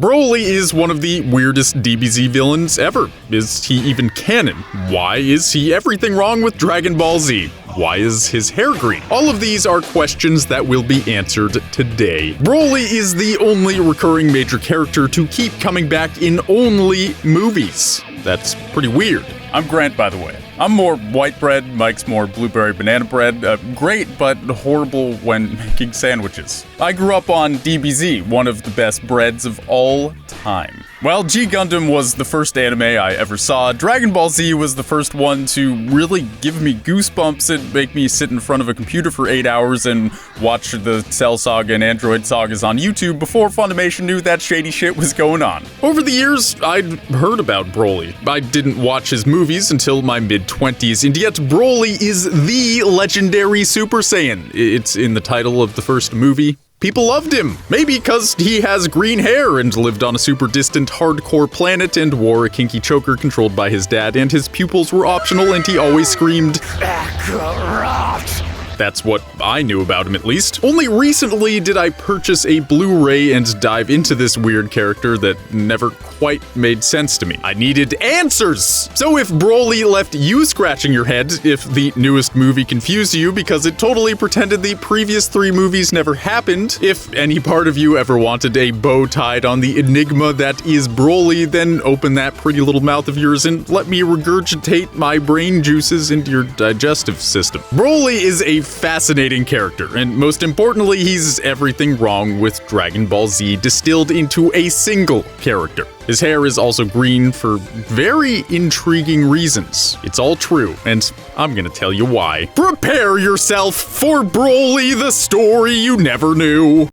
Broly is one of the weirdest DBZ villains ever. Is he even canon? Why is he everything wrong with Dragon Ball Z? Why is his hair green? All of these are questions that will be answered today. Broly is the only recurring major character to keep coming back in only movies. That's pretty weird. I'm Grant, by the way. I'm more white bread, Mike's more blueberry banana bread. Great, but horrible when making sandwiches. I grew up on DBZ, one of the best breads of all time. Well, G Gundam was the first anime I ever saw. Dragon Ball Z was the first one to really give me goosebumps and make me sit in front of a computer for 8 hours and watch the Cell Saga and Android sagas on YouTube before Funimation knew that shady shit was going on. Over the years, I'd heard about Broly. I didn't watch his movies until my mid-20s, and yet Broly is the legendary Super Saiyan. It's in the title of the first movie. People loved him, maybe because he has green hair and lived on a super distant hardcore planet and wore a kinky choker controlled by his dad, and his pupils were optional and he always screamed, "Kakarot!" That's what I knew about him, at least. Only recently did I purchase a Blu-ray and dive into this weird character that never quite made sense to me. I needed answers! So if Broly left you scratching your head, if the newest movie confused you because it totally pretended the previous 3 movies never happened, if any part of you ever wanted a bow tied on the enigma that is Broly, then open that pretty little mouth of yours and let me regurgitate my brain juices into your digestive system. Broly is a fascinating character, and most importantly, he's everything wrong with Dragon Ball Z distilled into a single character. His hair is also green for very intriguing reasons. It's all true, and I'm gonna tell you why. Prepare yourself for Broly, the story you never knew.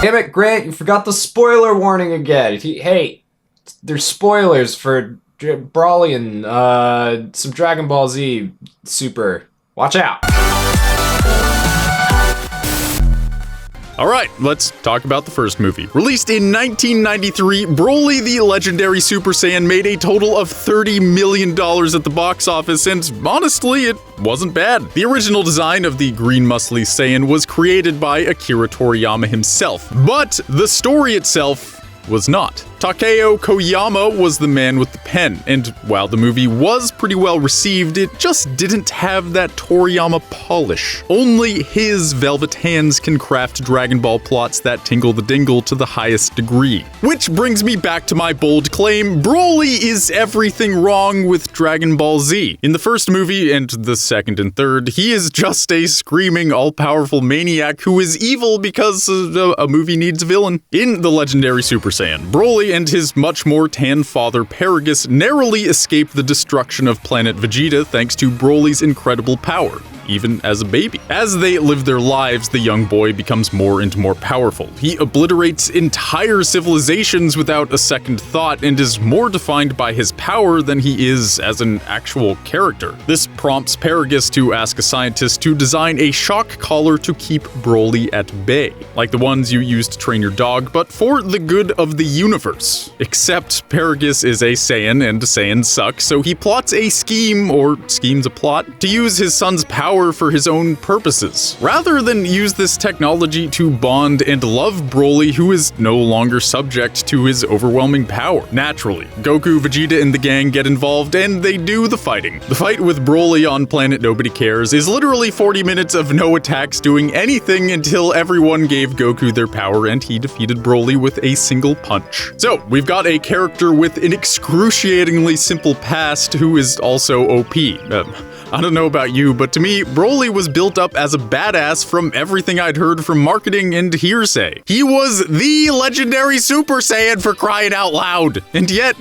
Damn it, Grant, you forgot the spoiler warning again. Hey, there's spoilers for Broly and some Dragon Ball Z Super. Watch out. Alright, let's talk about the first movie. Released in 1993, Broly the Legendary Super Saiyan made a total of $30 million at the box office, and honestly, it wasn't bad. The original design of the green muscly Saiyan was created by Akira Toriyama himself, but the story itself was not. Takeo Koyama was the man with the pen, and while the movie was pretty well received, it just didn't have that Toriyama polish. Only his velvet hands can craft Dragon Ball plots that tingle the dingle to the highest degree. Which brings me back to my bold claim, Broly is everything wrong with Dragon Ball Z. In the first movie, and the second and third, he is just a screaming, all-powerful maniac who is evil because a movie needs a villain. In the legendary Super Saiyan, Broly and his much more tan father Paragus narrowly escape the destruction of planet Vegeta thanks to Broly's incredible power, even as a baby. As they live their lives, the young boy becomes more and more powerful. He obliterates entire civilizations without a second thought and is more defined by his power than he is as an actual character. This prompts Paragus to ask a scientist to design a shock collar to keep Broly at bay, like the ones you use to train your dog, but for the good of the universe. Except Paragus is a Saiyan and Saiyans suck, so he plots a scheme, or schemes a plot, to use his son's power for his own purposes. Rather than use this technology to bond and love Broly, who is no longer subject to his overwhelming power. Naturally, Goku, Vegeta, and the gang get involved, and they do the fighting. The fight with Broly on Planet Nobody Cares is literally 40 minutes of no attacks doing anything until everyone gave Goku their power and he defeated Broly with a single punch. So, we've got a character with an excruciatingly simple past who is also OP. I don't know about you, but to me, Broly was built up as a badass from everything I'd heard from marketing and hearsay. He was the legendary Super Saiyan, for crying out loud, and yet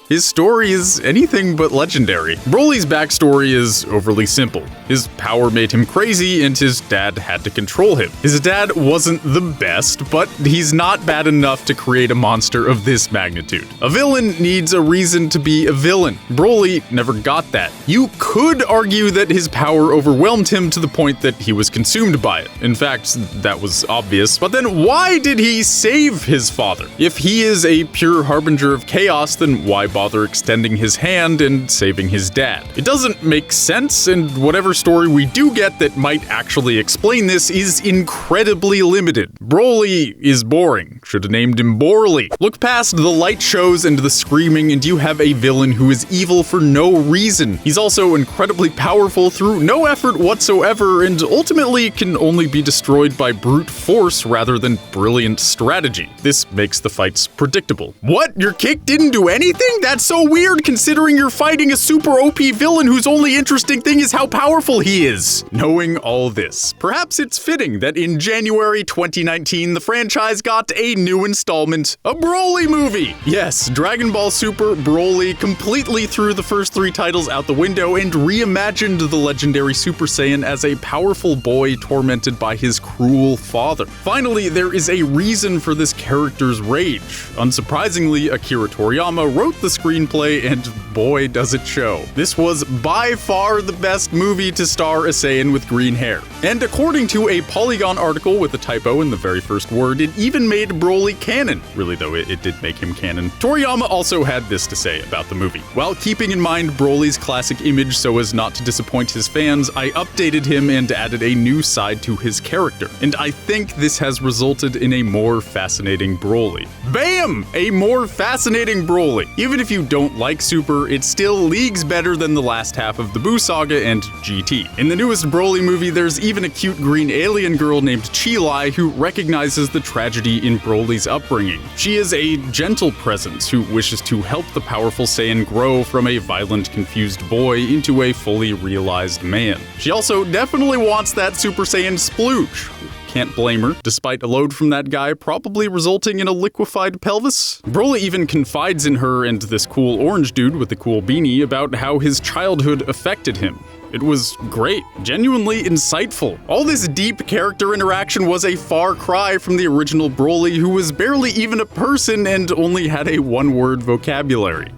his story is anything but legendary. Broly's backstory is overly simple. His power made him crazy, and his dad had to control him. His dad wasn't the best, but he's not bad enough to create a monster of this magnitude. A villain needs a reason to be a villain. Broly never got that. You could argue that his power overwhelmed him to the point that he was consumed by it. In fact, that was obvious. But then why did he save his father? If he is a pure harbinger of chaos, then why bother extending his hand and saving his dad. It doesn't make sense, and whatever story we do get that might actually explain this is incredibly limited. Broly is boring. Should have named him Borly. Look past the light shows and the screaming, and you have a villain who is evil for no reason. He's also incredibly powerful through no effort whatsoever, and ultimately can only be destroyed by brute force rather than brilliant strategy. This makes the fights predictable. What? Your kick didn't do anything? That's so weird considering you're fighting a super OP villain whose only interesting thing is how powerful he is. Knowing all this, perhaps it's fitting that in January 2019, the franchise got a new installment, a Broly movie. Yes, Dragon Ball Super Broly completely threw the first 3 titles out the window and reimagined the legendary Super Saiyan as a powerful boy tormented by his cruel father. Finally, there is a reason for this character's rage. Unsurprisingly, Akira Toriyama wrote the screenplay, and boy does it show. This was by far the best movie to star a Saiyan with green hair. And according to a Polygon article with a typo in the very first word, it even made Broly canon. Really though, it did make him canon. Toriyama also had this to say about the movie. While keeping in mind Broly's classic image so as not to disappoint his fans, I updated him and added a new side to his character. And I think this has resulted in a more fascinating Broly. Bam! A more fascinating Broly. Even if you don't like Super, it's still leagues better than the last half of the Buu Saga and GT. In the newest Broly movie, there's even a cute green alien girl named Cheelai who recognizes the tragedy in Broly's upbringing. She is a gentle presence who wishes to help the powerful Saiyan grow from a violent, confused boy into a fully realized man. She also definitely wants that Super Saiyan splooge. Can't blame her, despite a load from that guy probably resulting in a liquefied pelvis. Broly even confides in her and this cool orange dude with the cool beanie about how his childhood affected him. It was great, genuinely insightful. All this deep character interaction was a far cry from the original Broly, who was barely even a person and only had a one-word vocabulary.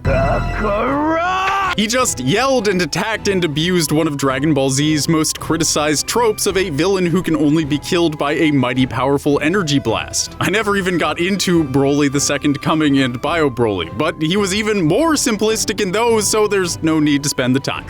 He just yelled and attacked and abused one of Dragon Ball Z's most criticized tropes of a villain who can only be killed by a mighty powerful energy blast. I never even got into Broly the Second Coming and Bio Broly, but he was even more simplistic in those, so there's no need to spend the time.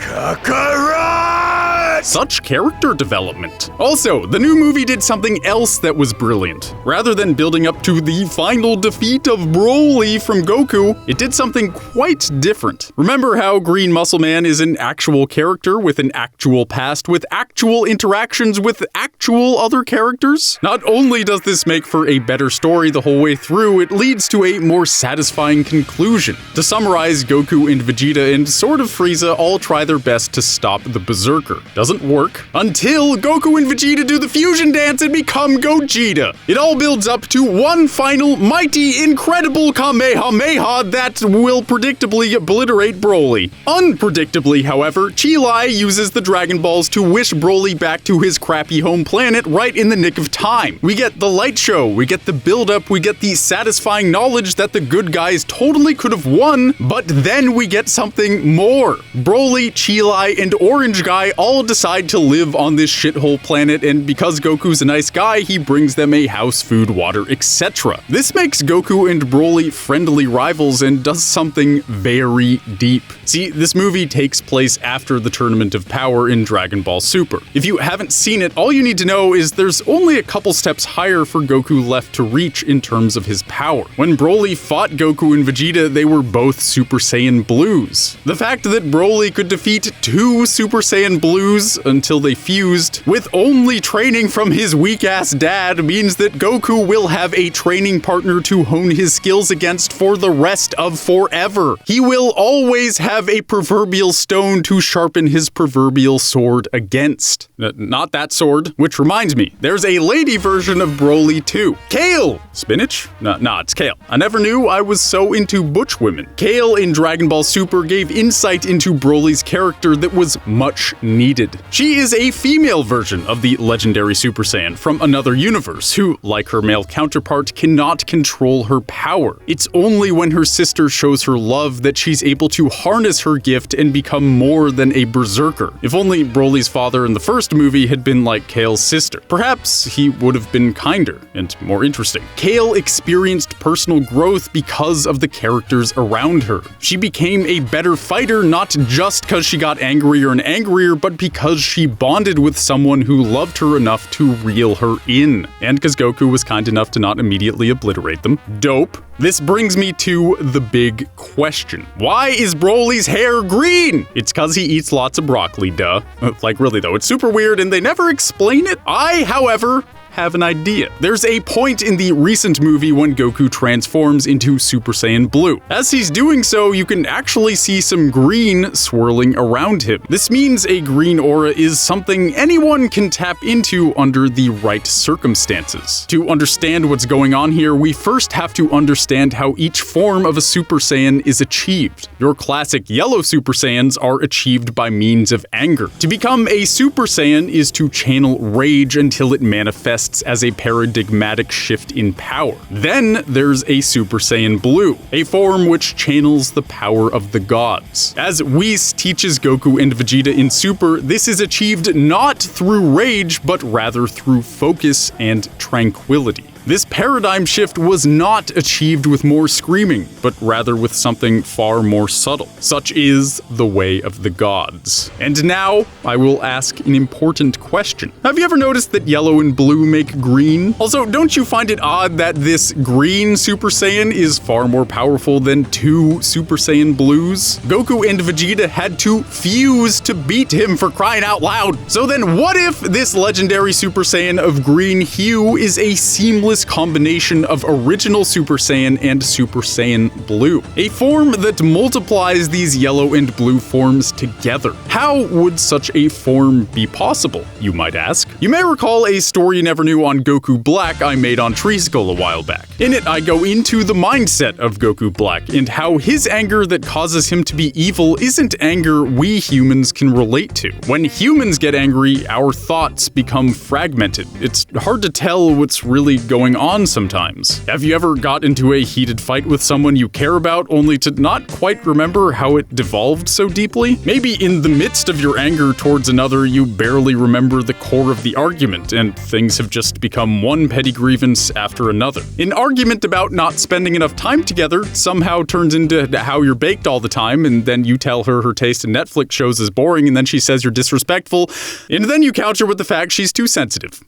Such character development. Also, the new movie did something else that was brilliant. Rather than building up to the final defeat of Broly from Goku, it did something quite different. Remember how Green Muscle Man is an actual character with an actual past, with actual interactions with actual other characters? Not only does this make for a better story the whole way through, it leads to a more satisfying conclusion. To summarize, Goku and Vegeta and sort of Frieza all try their best to stop the Berserker. Doesn't work until Goku and Vegeta do the fusion dance and become Gogeta. It all builds up to one final mighty, incredible Kamehameha that will predictably obliterate Broly. Unpredictably, however, Cheelai uses the Dragon Balls to wish Broly back to his crappy home planet right in the nick of time. We get the light show, we get the build-up, we get the satisfying knowledge that the good guys totally could have won, but then we get something more. Broly, Cheelai, and Orange Guy all decide to live on this shithole planet, and because Goku's a nice guy, he brings them a house, food, water, etc. This makes Goku and Broly friendly rivals and does something very deep. See, this movie takes place after the Tournament of Power in Dragon Ball Super. If you haven't seen it, all you need to know is there's only a couple steps higher for Goku left to reach in terms of his power. When Broly fought Goku and Vegeta, they were both Super Saiyan Blues. The fact that Broly could defeat 2 Super Saiyan Blues until they fused, with only training from his weak-ass dad, means that Goku will have a training partner to hone his skills against for the rest of forever. He will always have a proverbial stone to sharpen his proverbial sword against. Not that sword, which reminds me, there's a lady version of Broly too. Kale! Spinach? Nah, it's Kale. I never knew I was so into butch women. Kale in Dragon Ball Super gave insight into Broly's character that was much needed. She is a female version of the legendary Super Saiyan from another universe who, like her male counterpart, cannot control her power. It's only when her sister shows her love that she's able to harness her gift and become more than a berserker. If only Broly's father in the first movie had been like Kale's sister. Perhaps he would have been kinder and more interesting. Kale experienced personal growth because of the characters around her. She became a better fighter not just because she got angrier and angrier, but because she bonded with someone who loved her enough to reel her in. And because Goku was kind enough to not immediately obliterate them. Dope. This brings me to the big question. Why is Broly's hair green? It's because he eats lots of broccoli, duh. Like really though, it's super weird and they never explain it. I, however, have an idea. There's a point in the recent movie when Goku transforms into Super Saiyan Blue. As he's doing so, you can actually see some green swirling around him. This means a green aura is something anyone can tap into under the right circumstances. To understand what's going on here, we first have to understand how each form of a Super Saiyan is achieved. Your classic yellow Super Saiyans are achieved by means of anger. To become a Super Saiyan is to channel rage until it manifests as a paradigmatic shift in power. Then there's a Super Saiyan Blue, a form which channels the power of the gods. As Whis teaches Goku and Vegeta in Super, this is achieved not through rage, but rather through focus and tranquility. This paradigm shift was not achieved with more screaming, but rather with something far more subtle. Such is the way of the gods. And now, I will ask an important question. Have you ever noticed that yellow and blue make green? Also, don't you find it odd that this green Super Saiyan is far more powerful than two Super Saiyan Blues? Goku and Vegeta had to fuse to beat him, for crying out loud. So then what if this legendary Super Saiyan of green hue is a seamless combination of original Super Saiyan and Super Saiyan Blue, a form that multiplies these yellow and blue forms together? How would such a form be possible, you might ask? You may recall a story you never knew on Goku Black I made on Treesicle a while back. In it, I go into the mindset of Goku Black and how his anger that causes him to be evil isn't anger we humans can relate to. When humans get angry, our thoughts become fragmented. It's hard to tell what's really going on sometimes. Have you ever got into a heated fight with someone you care about only to not quite remember how it devolved so deeply? Maybe in the midst of your anger towards another, you barely remember the core of the argument, and things have just become one petty grievance after another. An argument about not spending enough time together somehow turns into how you're baked all the time, and then you tell her her taste in Netflix shows is boring, and then she says you're disrespectful, and then you counter with the fact she's too sensitive.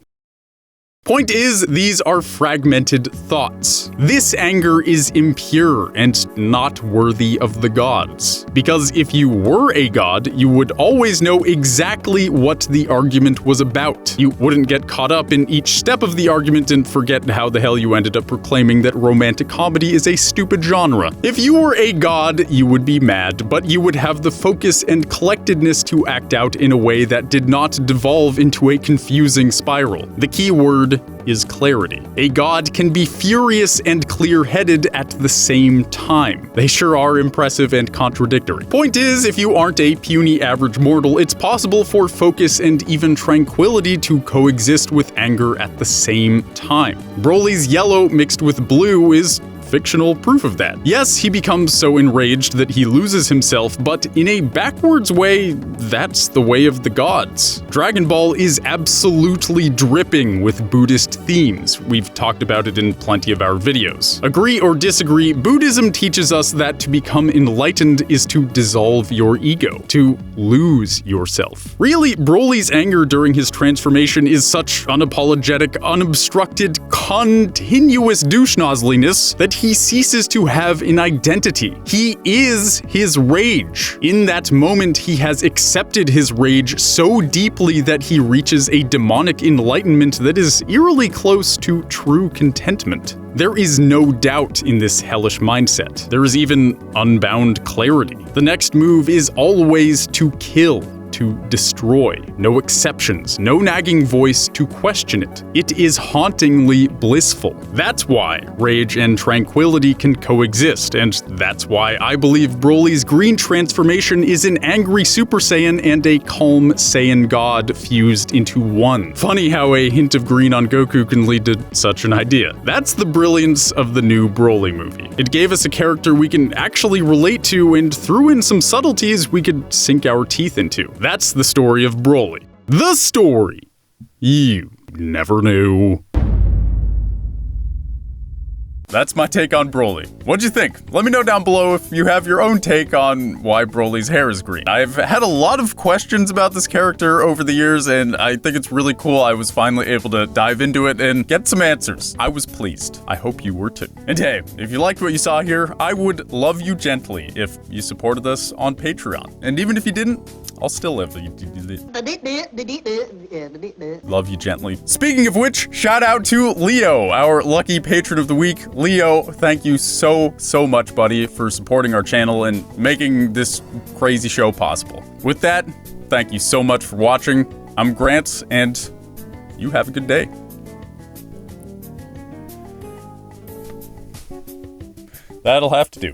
Point is, these are fragmented thoughts. This anger is impure and not worthy of the gods. Because if you were a god, you would always know exactly what the argument was about. You wouldn't get caught up in each step of the argument and forget how the hell you ended up proclaiming that romantic comedy is a stupid genre. If you were a god, you would be mad, but you would have the focus and collectedness to act out in a way that did not devolve into a confusing spiral. The key word is clarity. A god can be furious and clear-headed at the same time. They sure are impressive and contradictory. Point is, if you aren't a puny average mortal, it's possible for focus and even tranquility to coexist with anger at the same time. Broly's yellow mixed with blue is fictional proof of that. Yes, he becomes so enraged that he loses himself, but in a backwards way, that's the way of the gods. Dragon Ball is absolutely dripping with Buddhist themes. We've talked about it in plenty of our videos. Agree or disagree, Buddhism teaches us that to become enlightened is to dissolve your ego, to lose yourself. Really, Broly's anger during his transformation is such unapologetic, unobstructed, continuous douche-nozzliness that he ceases to have an identity. He is his rage. In that moment, he has accepted his rage so deeply that he reaches a demonic enlightenment that is eerily close to true contentment. There is no doubt in this hellish mindset. There is even unbound clarity. The next move is always to kill. to destroy. No exceptions, no nagging voice to question it. It is hauntingly blissful. That's why rage and tranquility can coexist, and that's why I believe Broly's green transformation is an angry Super Saiyan and a calm Saiyan god fused into one. Funny how a hint of green on Goku can lead to such an idea. That's the brilliance of the new Broly movie. It gave us a character we can actually relate to and threw in some subtleties we could sink our teeth into. That's the story of Broly. The story you never knew. That's my take on Broly. What'd you think? Let me know down below if you have your own take on why Broly's hair is green. I've had a lot of questions about this character over the years, and I think it's really cool I was finally able to dive into it and get some answers. I was pleased. I hope you were too. And hey, if you liked what you saw here, I would love you gently if you supported us on Patreon. And even if you didn't, I'll still love you. Love you gently. Speaking of which, shout out to Leo, our lucky patron of the week. Leo, thank you so much, buddy, for supporting our channel and making this crazy show possible. With that, thank you so much for watching. I'm Grant, and you have a good day. That'll have to do.